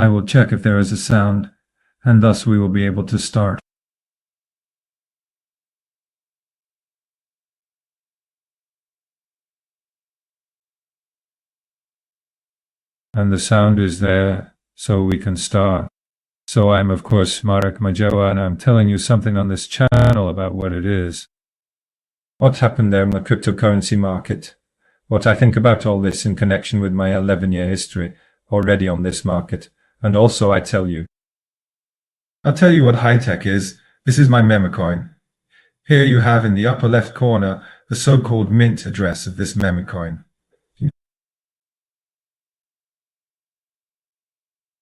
I will check if there is a sound, and thus we will be able to start. And the sound is there, so we can start. So I'm of course Marek Majoa, and I'm telling you something on this channel about what it is. What's happened there in the cryptocurrency market. What I think about all this in connection with my 11-year history already on this market. And also I'll tell you what high tech is. This is my meme coin. Here you have in the upper left corner the so-called mint address of this meme coin.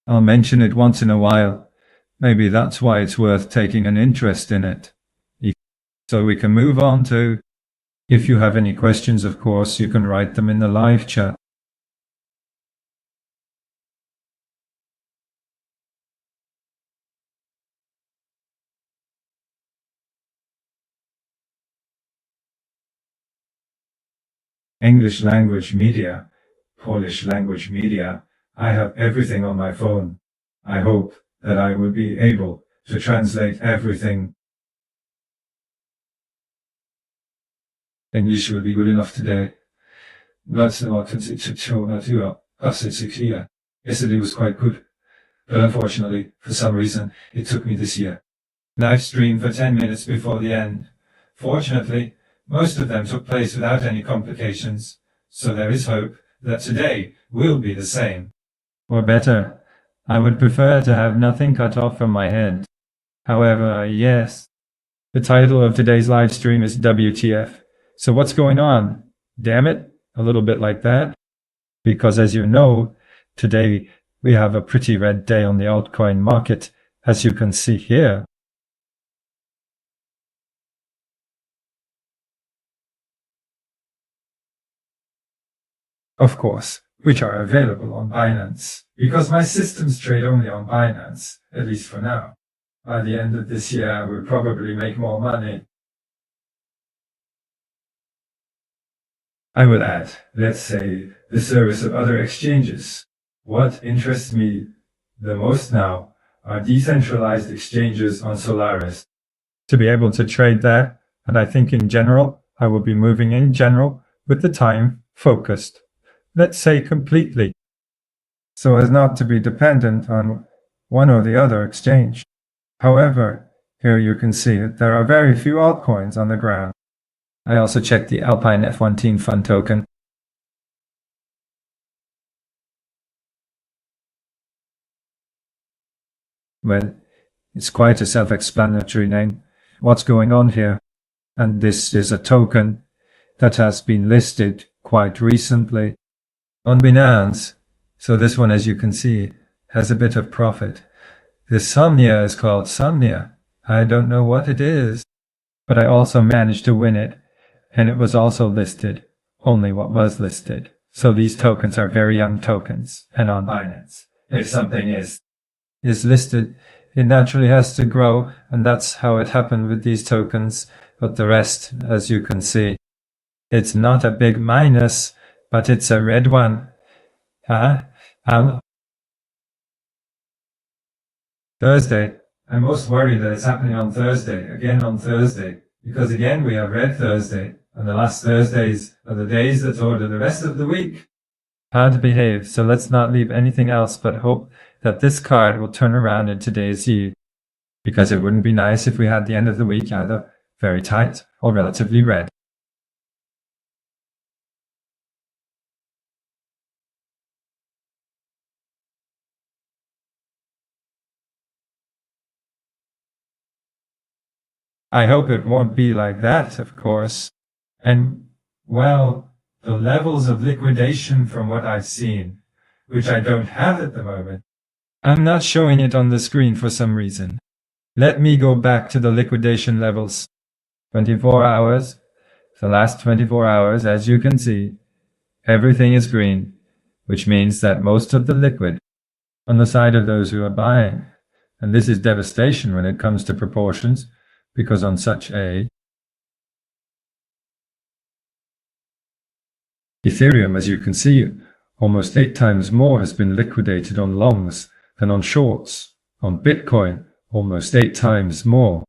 I'll mention it once in a while. Maybe that's why it's worth taking an interest in it. So we can move on to, if you have any questions, of course, you can write them in the live chat. English language media, Polish language media. I have everything on my phone. I hope that I will be able to translate everything. English will be good enough today. Yesterday was quite good, but unfortunately, for some reason, it took me this year. Live stream for 10 minutes before the end. Fortunately, most of them took place without any complications, so there is hope that today will be the same. Or better, I would prefer to have nothing cut off from my head. However, yes. The title of today's live stream is WTF. So what's going on? Damn it, a little bit like that. Because as you know, today we have a pretty red day on the altcoin market, as you can see here. Of course, which are available on Binance, because my systems trade only on Binance, at least for now. By the end of this year, I will probably make more money. I will add, let's say, the service of other exchanges. What interests me the most now are decentralized exchanges on Solaris. To be able to trade there, and I think in general, I will be moving in general with the time focused. Let's say completely, so as not to be dependent on one or the other exchange. However, here you can see that there are very few altcoins on the ground. I also checked the Alpine F1 Team Fund token. Well, it's quite a self-explanatory name. What's going on here? And this is a token that has been listed quite recently on Binance. So this one, as you can see, has a bit of profit. This Somnia is called Somnia. I don't know what it is, but I also managed to win it, and it was also listed, only what was listed. So these tokens are very young tokens, and on Binance, if something is listed, it naturally has to grow, and that's how it happened with these tokens. But the rest, as you can see, it's not a big minus, but it's a red one. Thursday. I'm most worried that it's happening on Thursday, again on Thursday, because again we have Red Thursday, and the last Thursdays are the days that order the rest of the week. How to behave, so let's not leave anything else but hope that this card will turn around in today's yield, because it wouldn't be nice if we had the end of the week either very tight or relatively red. I hope it won't be like that, of course. And, well, the levels of liquidation from what I've seen, which I don't have at the moment, I'm not showing it on the screen for some reason. Let me go back to the liquidation levels. 24 hours, the last 24 hours, as you can see, everything is green, which means that most of the liquid on the side of those who are buying. And this is devastation when it comes to proportions, because on such a Ethereum, as you can see, almost 8 times more has been liquidated on longs than on shorts. On Bitcoin, almost 8 times more.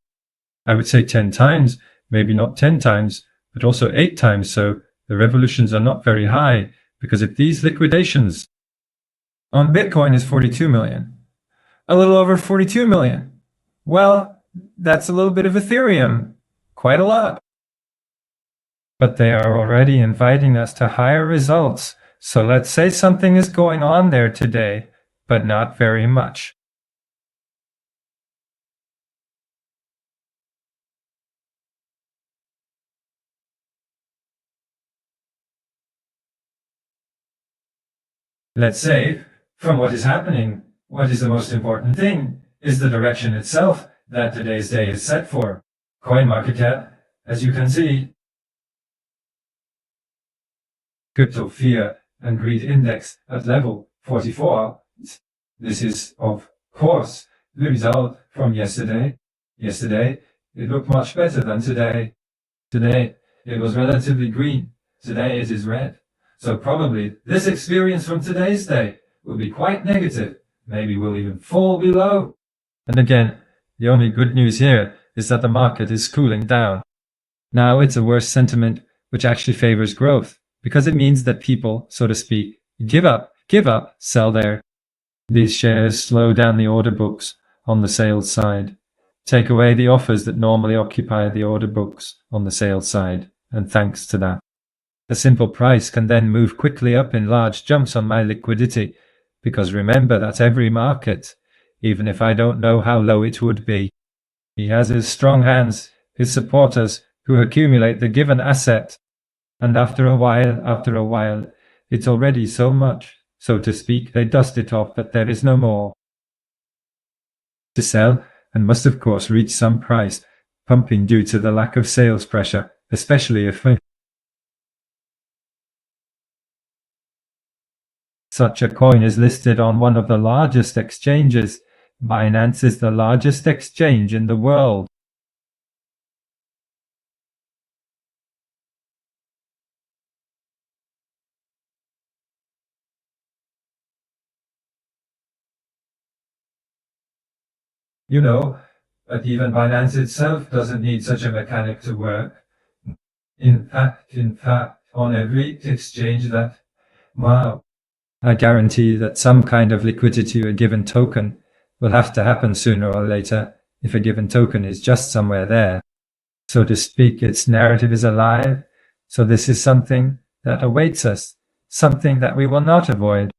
I would say 10 times, maybe not 10 times, but also 8 times. So the revolutions are not very high, because if these liquidations on Bitcoin is 42 million, a little over 42 million, well, that's a little bit of Ethereum, quite a lot. But they are already inviting us to higher results. So let's say something is going on there today, but not very much. Let's say, from what is happening, what is the most important thing is the direction itself that today's day is set for. CoinMarketCap, as you can see, crypto fear and greed index at level 44. This is, of course, the result from yesterday. Yesterday, it looked much better than today. Today, it was relatively green. Today, it is red. So probably this experience from today's day will be quite negative. Maybe we'll even fall below. And again, the only good news here is that the market is cooling down. Now it's a worse sentiment, which actually favors growth, because it means that people, so to speak, give up, sell there. These shares slow down the order books on the sales side, take away the offers that normally occupy the order books on the sales side, and thanks to that, a simple price can then move quickly up in large jumps on my liquidity, because remember that every market, even if I don't know how low it would be, he has his strong hands, his supporters, who accumulate the given asset, and after a while, it's already so much, so to speak, they dust it off that there is no more to sell, and must of course reach some price, pumping due to the lack of sales pressure, especially if such a coin is listed on one of the largest exchanges. Binance is the largest exchange in the world. You know, but even Binance itself doesn't need such a mechanic to work. In fact, on every exchange that, wow, I guarantee that some kind of liquidity to a given token will have to happen sooner or later if a given token is just somewhere there. So to speak, its narrative is alive. So this is something that awaits us, something that we will not avoid.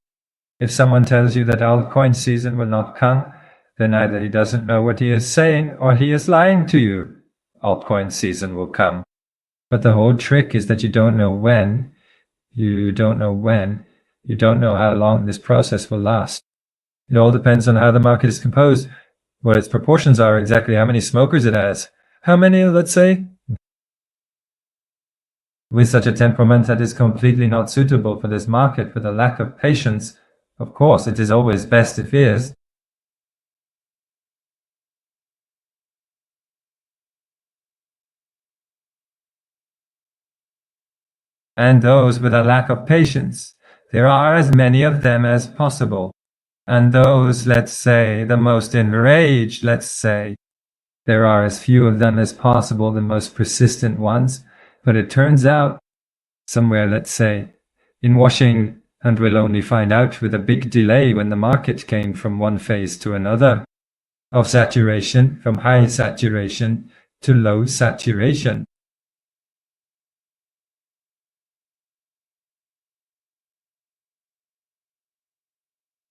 If someone tells you that altcoin season will not come, then either he doesn't know what he is saying or he is lying to you. Altcoin season will come. But the whole trick is that you don't know when. You don't know how long this process will last. It all depends on how the market is composed, what its proportions are, exactly how many smokers it has. How many, let's say? With such a temperament that is completely not suitable for this market, with a lack of patience, of course, it is always best if it is. And those with a lack of patience, there are as many of them as possible. And those, let's say, the most enraged, let's say, there are as few of them as possible, the most persistent ones. But it turns out, somewhere, let's say, in Washington, and we'll only find out with a big delay when the market came from one phase to another, of saturation, from high saturation to low saturation.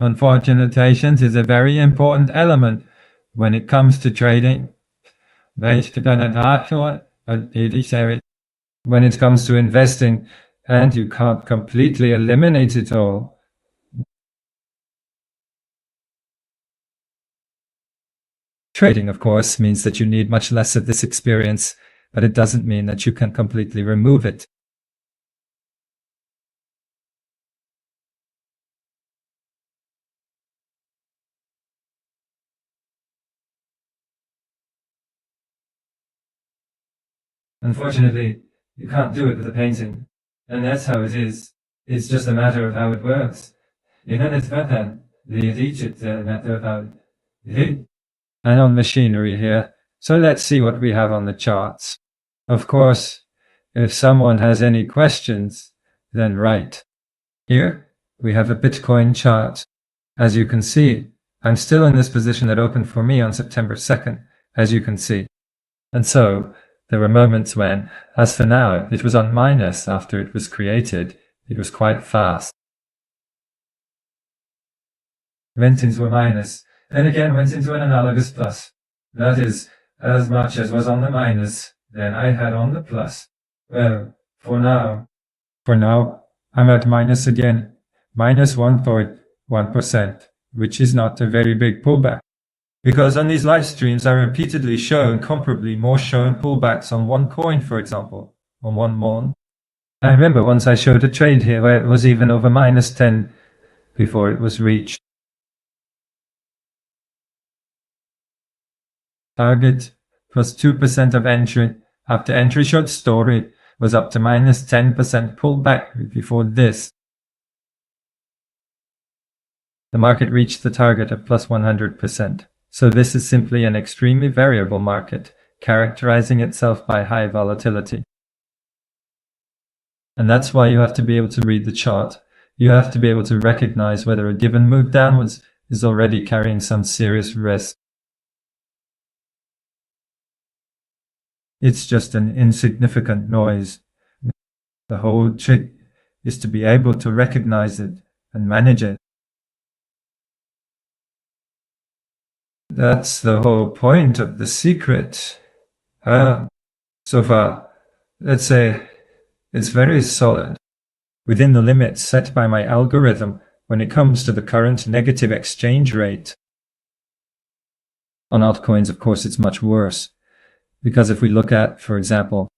Unfortunate patience is a very important element when it comes to trading. When it comes to investing, and you can't completely eliminate it all. Trading, of course, means that you need much less of this experience, but it doesn't mean that you can completely remove it. Unfortunately, you can't do it with a painting, and that's how it is. It's just a matter of how it works. and on machinery here. So let's see what we have on the charts. Of course, if someone has any questions, then write. Here, we have a Bitcoin chart. As you can see, I'm still in this position that opened for me on September 2nd, as you can see. And so, there were moments when, as for now, it was on minus after it was created. It was quite fast. Went into a minus, then again went into an analogous plus. That is, as much as was on the minus, then I had on the plus. Well, for now, I'm at minus again, minus 1.1%, which is not a very big pullback. Because on these live streams, I repeatedly show incomparably more shown pullbacks on one coin, for example, on one mon. I remember once I showed a trade here where it was even over minus 10 before it was reached. Target plus 2% of entry after entry short story was up to minus 10% pullback before this. The market reached the target of plus 100%. So this is simply an extremely variable market, characterizing itself by high volatility. And that's why you have to be able to read the chart. You have to be able to recognize whether a given move downwards is already carrying some serious risk. It's just an insignificant noise. The whole trick is to be able to recognize it and manage it. That's the whole point of the secret. So far, let's say it's very solid, within the limits set by my algorithm when it comes to the current negative exchange rate. On altcoins, of course, it's much worse. Because if we look at, for example,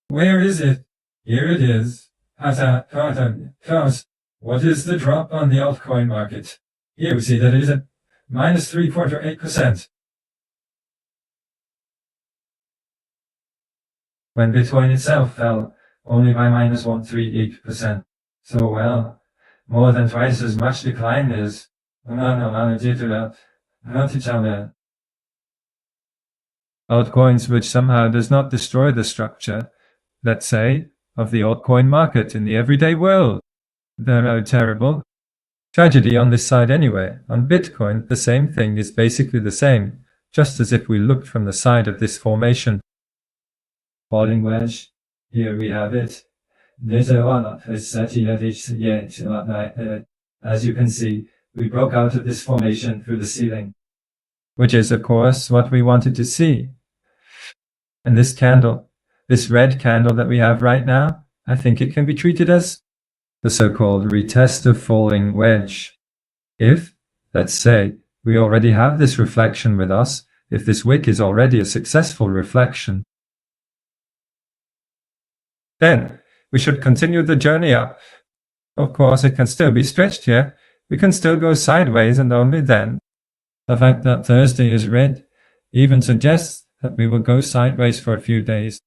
where is it? Here it is. First, what is the drop on the altcoin market? Here we see that it is at minus 3.8%. When Bitcoin itself fell only by minus 138%. So well, more than twice as much decline is. Altcoins which somehow does not destroy the structure, let's say, of the altcoin market in the everyday world. They're no terrible. Tragedy on this side anyway. On Bitcoin, the same thing is basically the same, just as if we looked from the side of this formation. Falling wedge, here we have it. As you can see, we broke out of this formation through the ceiling, which is of course what we wanted to see. And this candle, this red candle that we have right now, I think it can be treated as the so-called retest of falling wedge. If, let's say, we already have this reflection with us, if this wick is already a successful reflection, then we should continue the journey up. Of course, it can still be stretched here. We can still go sideways, and only then. The fact that Thursday is red even suggests that we will go sideways for a few days.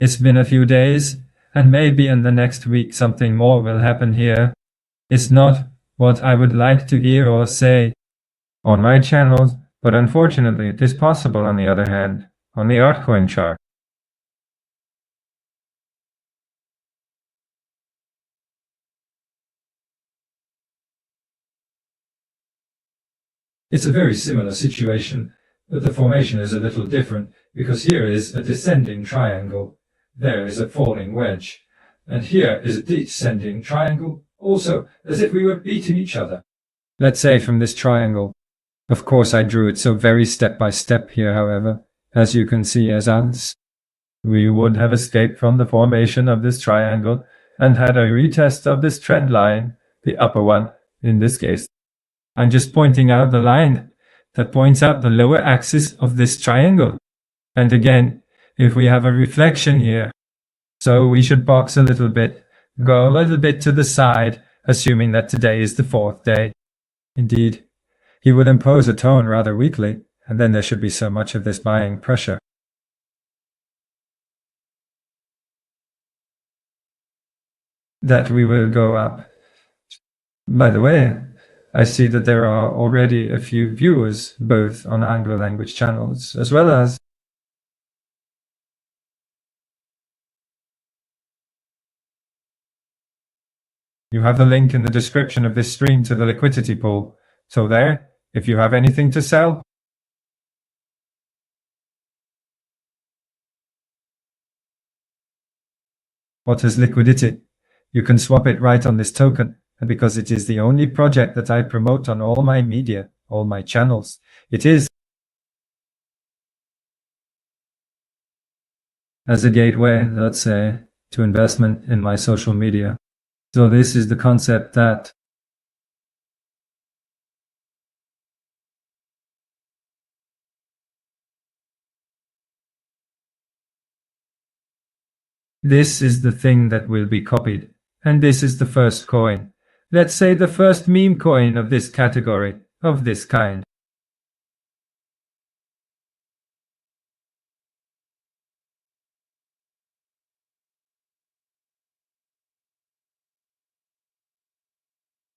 It's been a few days, and maybe in the next week something more will happen here. It's not what I would like to hear or say on my channels, but unfortunately it is possible on the other hand, on the altcoin chart. It's a very similar situation, but the formation is a little different because here is a descending triangle, there is a falling wedge, and here is a descending triangle, also as if we were beating each other. Let's say from this triangle. Of course I drew it so very step by step here, however, as you can see as ants. We would have escaped from the formation of this triangle and had a retest of this trend line, the upper one in this case. I'm just pointing out the line that points out the lower axis of this triangle. And again, if we have a reflection here. So we should box a little bit, go a little bit to the side, assuming that today is the fourth day. Indeed, he would impose a tone rather weakly, and then there should be so much of this buying pressure that we will go up. By the way, I see that there are already a few viewers, both on Anglo language channels, as well as you have the link in the description of this stream to the liquidity pool. So there, if you have anything to sell, what is liquidity? You can swap it right on this token, and because it is the only project that I promote on all my media, all my channels, it is as a gateway, let's say, to investment in my social media. So this is the concept that this is the thing that will be copied. And this is the first coin. Let's say the first meme coin of this category, of this kind.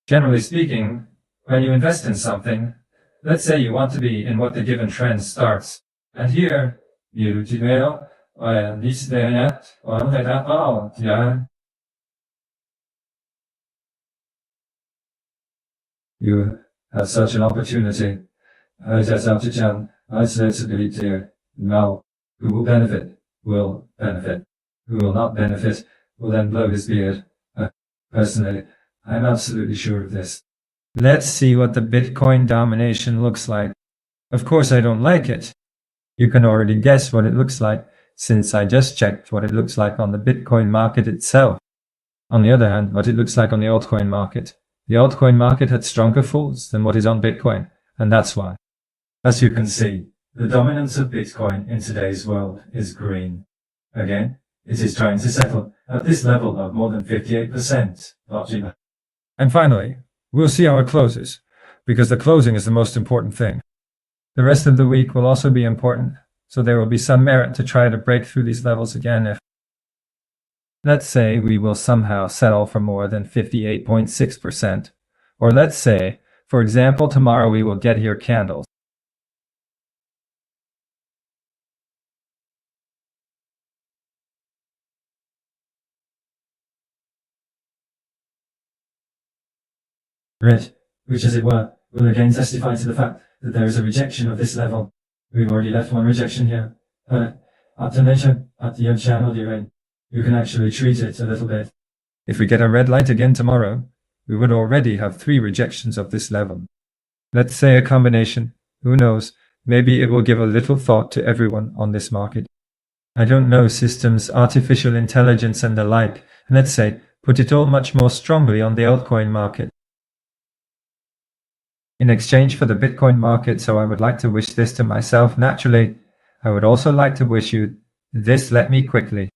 Generally speaking, when you invest in something, let's say you want to be in what the given trend starts. And here, you have such an opportunity. Now, who will benefit? Will benefit. Who will not benefit will then blow his beard. Personally, I'm absolutely sure of this. Let's see what the Bitcoin domination looks like. Of course, I don't like it. You can already guess what it looks like, since I just checked what it looks like on the Bitcoin market itself. On the other hand, what it looks like on the altcoin market. The altcoin market had stronger falls than what is on Bitcoin, and that's why. As you can see, the dominance of Bitcoin in today's world is green. Again, it is trying to settle at this level of more than 58%. And finally, we'll see how it closes, because the closing is the most important thing. The rest of the week will also be important, so there will be some merit to try to break through these levels again if, let's say, we will somehow settle for more than 58.6%. Or let's say, for example, tomorrow we will get here candles. Which as it were, will again testify to the fact that there is a rejection of this level. We've already left one rejection here. At the channel you're in, you can actually treat it a little bit. If we get a red light again tomorrow, we would already have 3 rejections of this level. Let's say a combination. Who knows? Maybe it will give a little thought to everyone on this market. I don't know systems, artificial intelligence and the like. And let's say, put it all much more strongly on the altcoin market. In exchange for the Bitcoin market, so I would like to wish this to myself naturally. I would also like to wish you this. Let me quickly.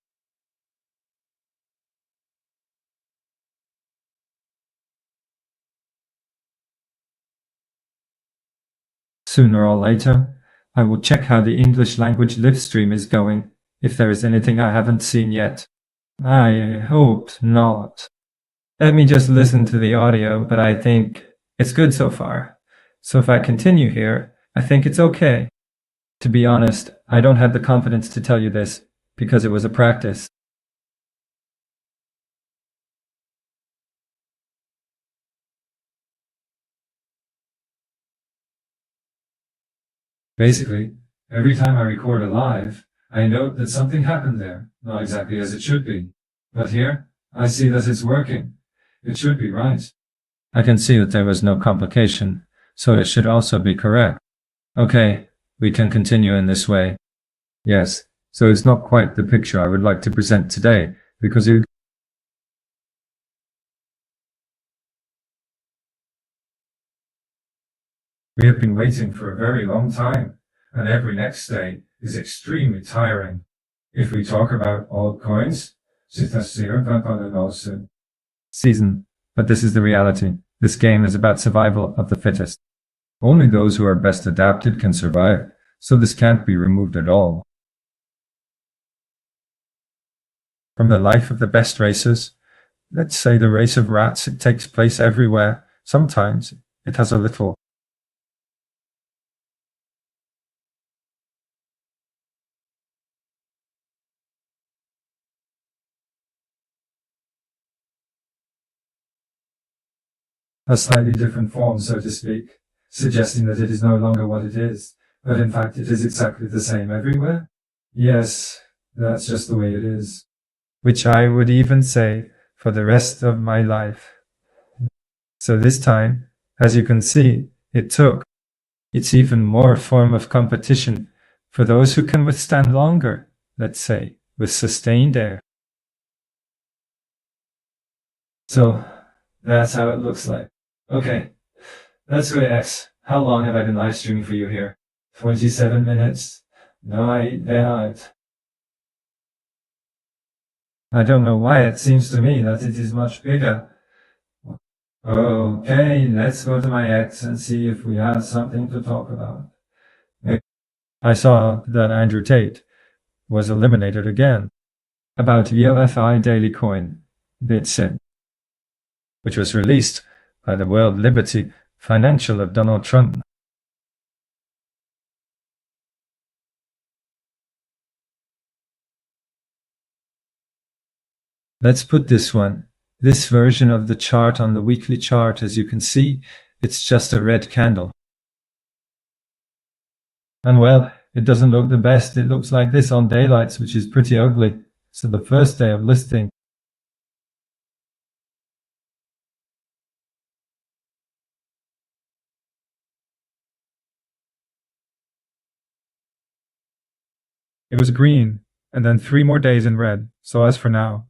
Sooner or later, I will check how the English language live stream is going, if there is anything I haven't seen yet. I hope not. Let me just listen to the audio, but I think it's good so far. So if I continue here, I think it's okay. To be honest, I don't have the confidence to tell you this, because it was a practice. Basically, every time I record a live, I note that something happened there, not exactly as it should be. But here, I see that it's working. It should be right. I can see that there was no complication, so it should also be correct. Okay, we can continue in this way. Yes, so it's not quite the picture I would like to present today, because we have been waiting for a very long time, and every next day is extremely tiring. If we talk about altcoins, c'est assez dans season. But this is the reality. This game is about survival of the fittest. Only those who are best adapted can survive, so this can't be removed at all. From the life of the best racers, let's say the race of rats, it takes place everywhere. Sometimes it has a little. A slightly different form, so to speak, suggesting that it is no longer what it is, but in fact it is exactly the same everywhere? Yes, that's just the way it is. Which I would even say for the rest of my life. So this time, as you can see, it took. It's even more a form of competition for those who can withstand longer, let's say, with sustained air. So, that's how it looks like. Okay, let's go to X. How long have I been live streaming for you here? 27 minutes? No, I doubt. I don't know why it seems to me that it is much bigger. Okay, let's go to my X and see if we have something to talk about. I saw that Andrew Tate was eliminated again. About WTF Daily Coin, Bitsin, which was released by the World Liberty Financial of Donald Trump. Let's put this version of the chart on the weekly chart. As you can see, it's just a red candle. And well, it doesn't look the best. It looks like this on daylights, which is pretty ugly. So the first day of listing. It was green, and then 3 more days in red. So as for now,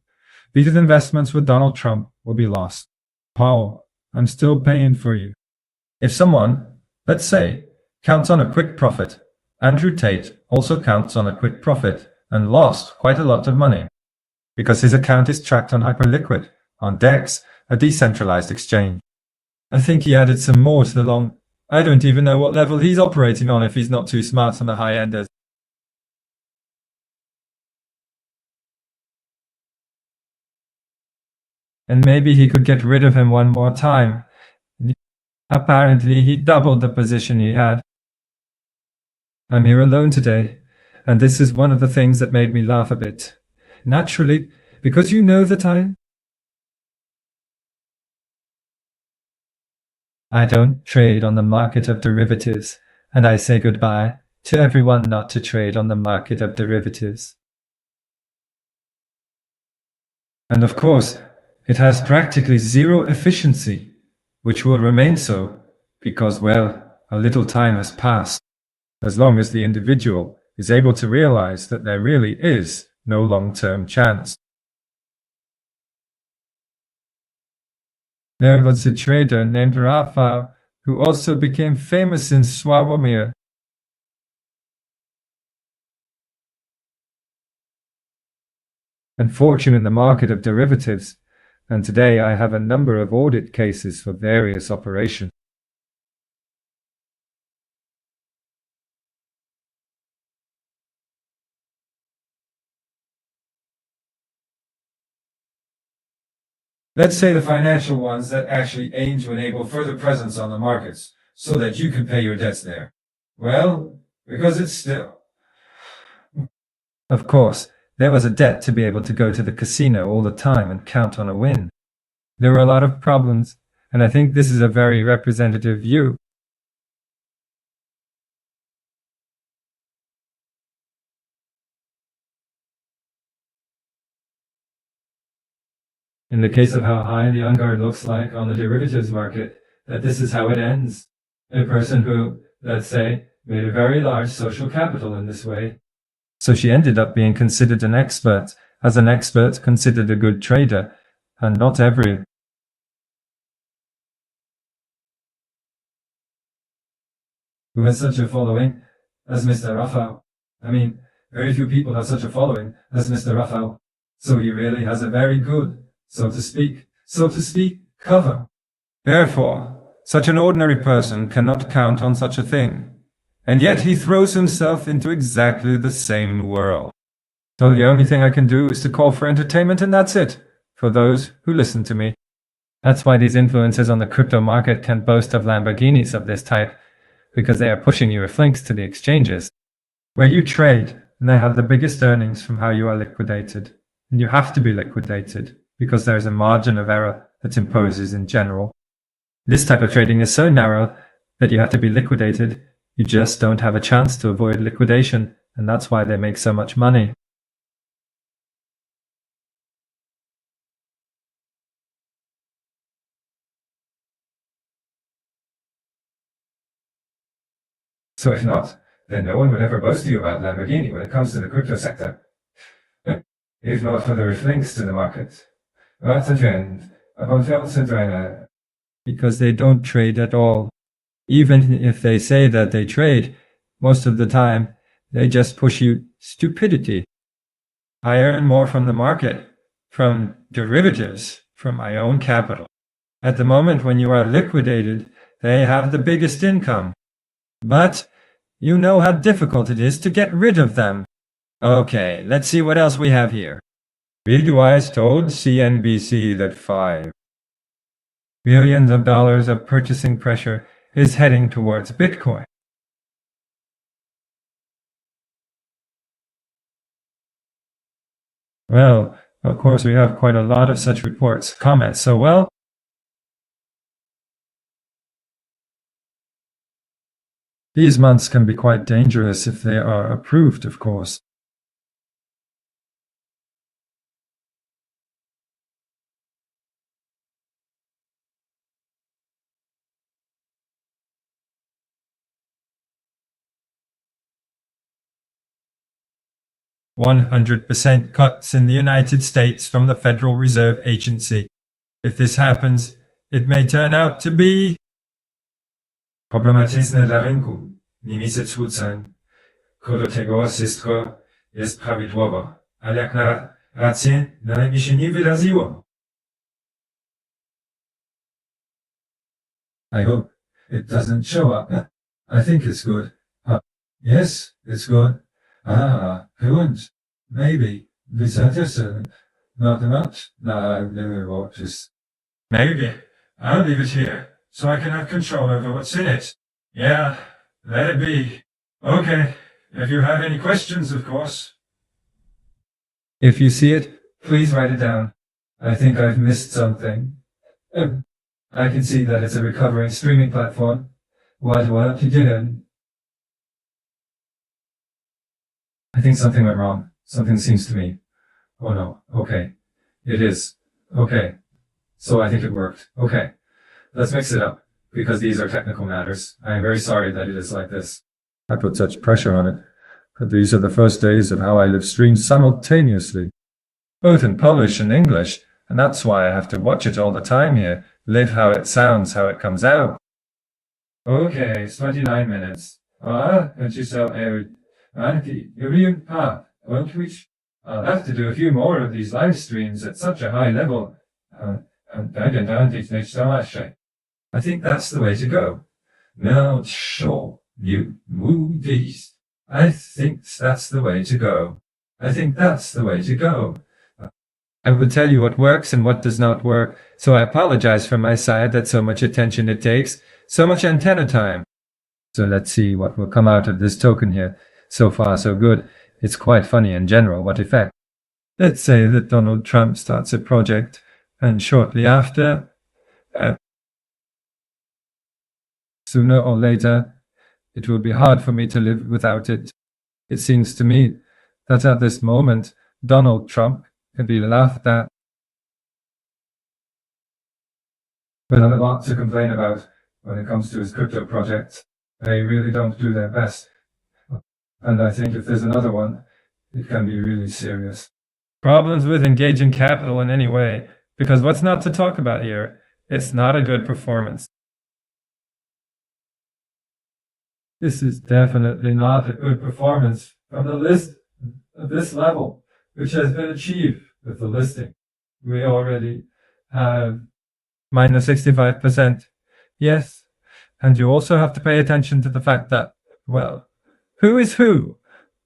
these investments with Donald Trump will be lost. Paul, I'm still paying for you. If someone, let's say, counts on a quick profit, Andrew Tate also counts on a quick profit and lost quite a lot of money because his account is tracked on Hyperliquid, on DEX, a decentralized exchange. I think he added some more to the long. I don't even know what level he's operating on if he's not too smart on the high enders. And maybe he could get rid of him one more time. Apparently, he doubled the position he had. I'm here alone today, and this is one of the things that made me laugh a bit. Naturally, because you know that I don't trade on the market of derivatives, and I say goodbye to everyone not to trade on the market of derivatives. And of course, it has practically zero efficiency, which will remain so, because, well, a little time has passed. As long as the individual is able to realize that there really is no long-term chance. There was a trader named Raphael who also became famous in Sławomir. And fortune in the market of derivatives, and today I have a number of audit cases for various operations. Let's say the financial ones that actually aim to enable further presence on the markets so that you can pay your debts there. Well, because it's still. Of course, there was a debt to be able to go to the casino all the time and count on a win. There were a lot of problems, and I think this is a very representative view. In the case of how high the unguard looks like on the derivatives market, that this is how it ends. A person who, let's say, made a very large social capital in this way. So she ended up being considered an expert, as an expert considered a good trader, and not every. Who has such a following as Mr. Raphael. I mean, Very few people have such a following as Mr. Raphael. So he really has a very good, so to speak, cover. Therefore, such an ordinary person cannot count on such a thing. And yet he throws himself into exactly the same whirl. So the only thing I can do is to call for entertainment, and that's it, for those who listen to me. That's why these influencers on the crypto market can boast of Lamborghinis of this type, because they are pushing you with links to the exchanges, where you trade, and they have the biggest earnings from how you are liquidated. And you have to be liquidated, because there is a margin of error that imposes in general. This type of trading is so narrow that you have to be liquidated. You just don't have a chance to avoid liquidation, and that's why they make so much money. So if not, then no one would ever boast to you about Lamborghini when it comes to the crypto sector. If not for the links to the market. Because they don't trade at all. Even if they say that they trade, most of the time, they just push you stupidity. I earn more from the market, from derivatives, from my own capital. At the moment when you are liquidated, they have the biggest income. But you know how difficult it is to get rid of them. Okay, let's see what else we have here. Readwise told CNBC that $5 billion of purchasing pressure is heading towards Bitcoin. Well, of course, we have quite a lot of such reports, comments, so well, these months can be quite dangerous if they are approved, of course. "100% cuts in the United States from the Federal Reserve Agency. If this happens, it may turn out to be problematyczne dla rynku. Nie misy cen. Kodo tego wszystko jest prawidłowo, ale jak na rację, mi się nie wyraziło. I hope it doesn't show up. I think it's good. Yes, it's good. Fluent. Maybe. Visitors. Not much. No, I've never watched this. Maybe. I'll leave it here, so I can have control over what's in it. Yeah, let it be. Okay, if you have any questions, of course. If you see it, please write it down. I think I've missed something. I can see that it's a recovering streaming platform. What you did? I think something went wrong. Something seems to me. Oh no. Okay. It is. Okay. So I think it worked. Okay. Let's mix it up, because these are technical matters. I am very sorry that it is like this. I put such pressure on it. But these are the first days of how I live streams simultaneously, both in Polish and English, and that's why I have to watch it all the time here, live how it sounds, how it comes out. Okay, it's 29 minutes. And yourself aired. I'll have to do a few more of these live streams at such a high level. I think that's the way to go. Now, sure, you movies. I think that's the way to go. I think that's the way to go. I will tell you what works and what does not work, so I apologize from my side that so much attention it takes, so much antenna time. So let's see what will come out of this token here. So far, so good. It's quite funny in general, what effect. Let's say that Donald Trump starts a project, and shortly after, sooner or later, it will be hard for me to live without it. It seems to me that at this moment, Donald Trump can be laughed at. But I have a lot to complain about when it comes to his crypto projects. They really don't do their best. And I think if there's another one, it can be really serious. Problems with engaging capital in any way, because what's not to talk about here? It's not a good performance. This is definitely not a good performance from the list of this level, which has been achieved with the listing, we already have minus 65%. Yes, and you also have to pay attention to the fact that, well, who is who?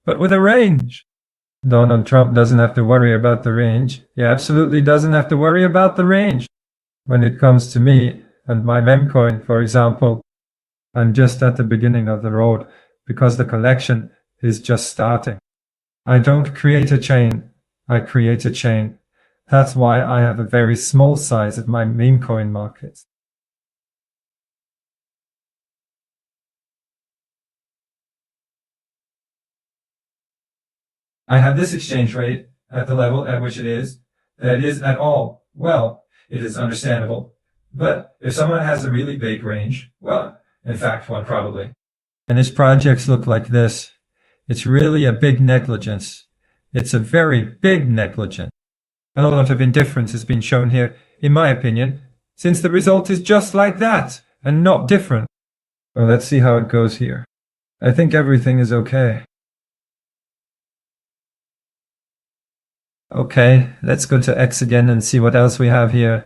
But with a range. Donald Trump doesn't have to worry about the range. He absolutely doesn't have to worry about the range. When it comes to me and my memcoin, for example, I'm just at the beginning of the road because the collection is just starting. I don't create a chain, I create a chain. That's why I have a very small size of my meme coin market. I have this exchange rate at the level at which it is at all. Well, it is understandable. But if someone has a really big range, well, in fact, one probably. And his projects look like this. It's really a big negligence. It's a very big negligence. A lot of indifference has been shown here, in my opinion, since the result is just like that, and not different. Well, let's see how it goes here. I think everything is okay. Okay, let's go to X again and see what else we have here.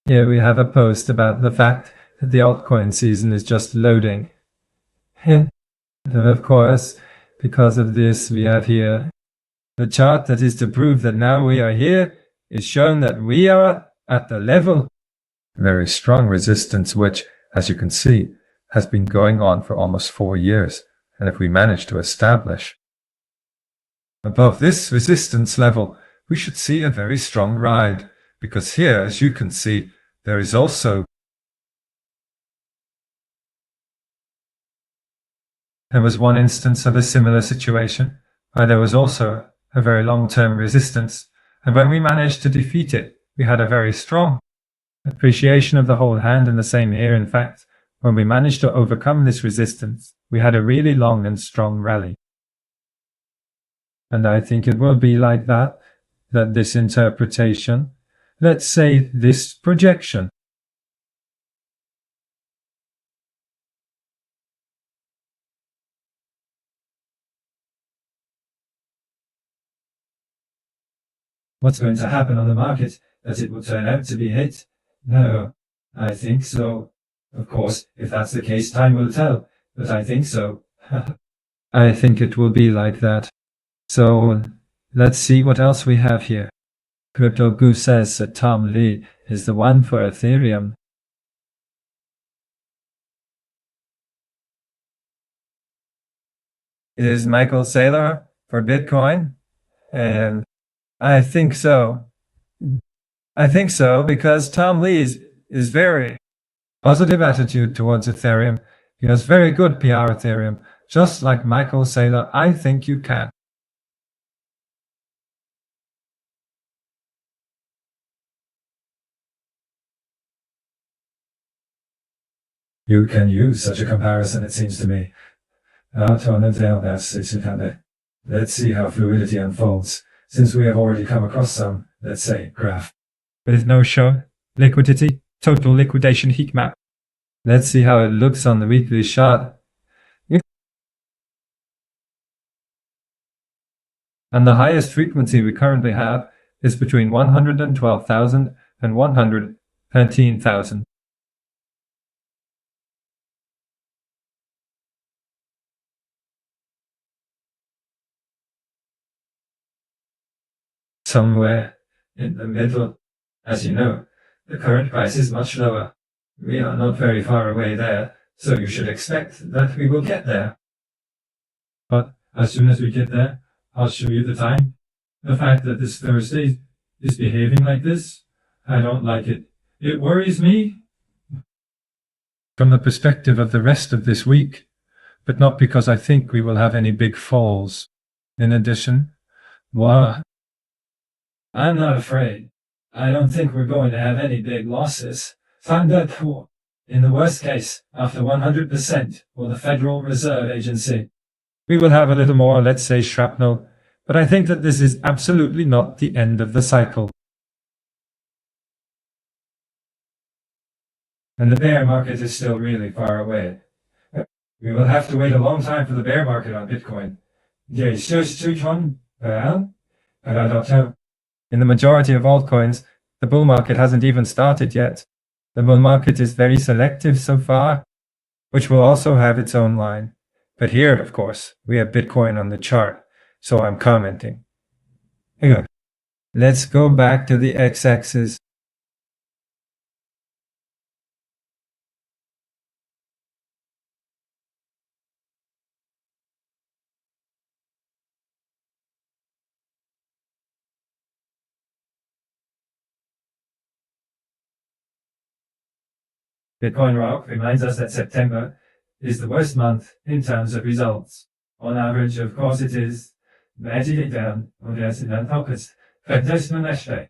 Here we have a post about the fact that the altcoin season is just loading. And of course, because of this, we have here the chart that is to prove that now we are here is shown that we are at the level. Very strong resistance, which, as you can see, has been going on for almost 4 years. And if we manage to establish above this resistance level, we should see a very strong ride. Because here, as you can see, there is also there was one instance of a similar situation where there was also a very long-term resistance, and when we managed to defeat it, we had a very strong appreciation of the whole hand, and the same here. In fact, when we managed to overcome this resistance, we had a really long and strong rally. And I think it will be like that this interpretation, let's say this projection, what's going to happen on the market, that it will turn out to be hit? No, I think so. Of course, if that's the case, time will tell, but I think so. I think it will be like that. So, let's see what else we have here. Crypto Goose says that Tom Lee is the one for Ethereum. Is Michael Saylor for Bitcoin? And I think so. I think so because Tom Lee is very positive attitude towards Ethereum. He has very good PR Ethereum. Just like Michael Saylor, I think you can. You can use such a comparison, it seems to me. Let's see how fluidity unfolds, since we have already come across some, let's say, graph. With no show, liquidity, total liquidation heat map. Let's see how it looks on the weekly chart. And the highest frequency we currently have is between 112,000 and 113,000. Somewhere in the middle. As you know, the current price is much lower. We are not very far away there, so you should expect that we will get there. But as soon as we get there, I'll show you the time. The fact that this Thursday is behaving like this, I don't like it. It worries me. From the perspective of the rest of this week, but not because I think we will have any big falls. In addition, I'm not afraid. I don't think we're going to have any big losses. In the worst case, after 100%, or the Federal Reserve Agency, we will have a little more, let's say, shrapnel, But I think that this is absolutely not the end of the cycle. And the bear market is still really far away. We will have to wait a long time for the bear market on Bitcoin. In the majority of altcoins, the bull market hasn't even started yet. The bull market is very selective so far, which will also have its own line. But here, of course, we have Bitcoin on the chart, so I'm commenting. Anyway, let's go back to the x-axis. Bitcoin Rock reminds us that September is the worst month in terms of results. On average, of course, it is. Magic down, und erst in August. Vergesst man nicht.